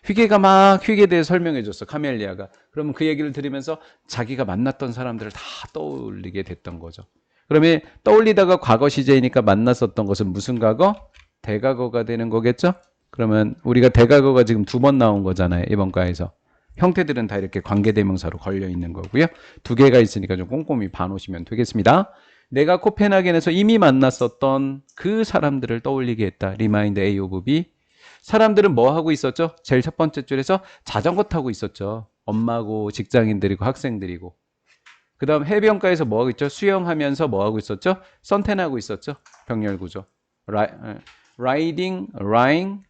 S1: 휘게가 막 휘게에 대해 설명해줬어. 카멜리아가. 그러면 그 얘기를 들으면서 자기가 만났던 사람들을 다 떠올리게 됐던 거죠. 그러면 떠올리다가 과거 시제이니까 만났었던 것은 무슨 과거? 대과거가 되는 거겠죠? 그러면 우리가 대과거가 지금 2번 나온 거잖아요. 이번 과에서. 형태들은 다 이렇게 관계대명사로 걸려 있는 거고요. 2개가 있으니까 좀 꼼꼼히 봐놓으시면 되겠습니다. 내가 코펜하겐에서 이미 만났었던 그 사람들을 떠올리게 했다. Remind A of B. 사람들은 뭐 하고 있었죠? 제일 첫 번째 줄에서 자전거 타고 있었죠. 엄마고 직장인들이고 학생들이고. 그 다음 해변가에서 뭐 하고 있죠? 수영하면서 뭐 하고 있었죠? 선탠하고 있었죠. 병렬구조. riding, lying,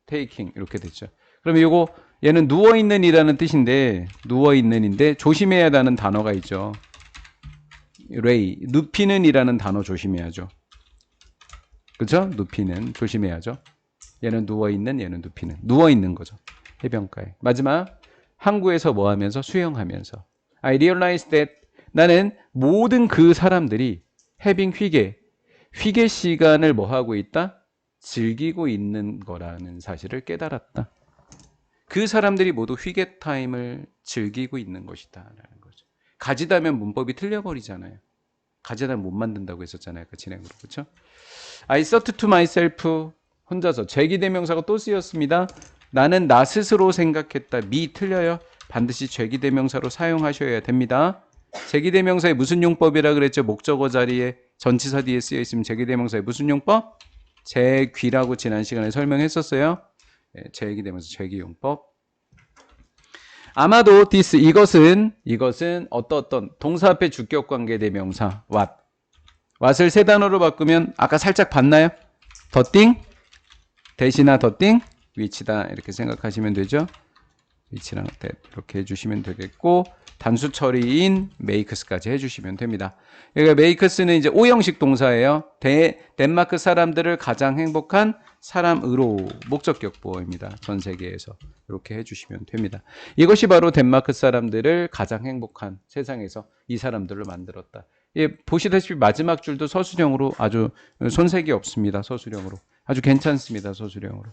S1: taking 이렇게 됐죠. 그러면 요거 얘는 누워있는이라는 뜻인데 누워있는인데 조심해야 하는 단어가 있죠. 레이, 눕히는이라는 단어 조심해야죠. 그죠? 눕히는 조심해야죠. 얘는 누워있는, 얘는 눕히는. 누워있는 거죠. 해변가에. 마지막 항구에서 뭐 하면서? 수영하면서. I realized that 나는 모든 그 사람들이 having 휘게 시간을 뭐 하고 있다? 즐기고 있는 거라는 사실을 깨달았다. 그 사람들이 모두 휘게 타임을 즐기고 있는 것이다 라는 거죠. 가지다면 문법이 틀려버리잖아요. 가지다면 못 만든다고 했었잖아요. 그 진행으로. 그렇죠? I thought to myself 혼자서 죄기대명사가 또 쓰였습니다. 나는 나 스스로 생각했다. 미 틀려요. 반드시 죄기대명사로 사용하셔야 됩니다. 죄기대명사의 무슨 용법이라 그랬죠? 목적어 자리에 전치사 뒤에 쓰여 있으면 죄기대명사의 무슨 용법? 죄귀라고 지난 시간에 설명했었어요. 죄기대명사 죄기용법. 아마도 this 이것은 어떤 동사 앞에 주격 관계 대명사 what을 세 단어로 바꾸면 아까 살짝 봤나요? 더띵 대신나 더띵 위치다 이렇게 생각하시면 되죠. 위치랑 이렇게 해주시면 되겠고 단수 처리인 makes까지 해주시면 됩니다. 여기가 makes는 이제 오형식 동사예요. 덴마크 사람들을 가장 행복한 사람으로 목적격 보어입니다. 전 세계에서 이렇게 해주시면 됩니다. 이것이 바로 덴마크 사람들을 가장 행복한 세상에서 이 사람들을 만들었다. 예, 보시다시피 마지막 줄도 서술형으로 아주 손색이 없습니다. 서술형으로 아주 괜찮습니다. 서술형으로.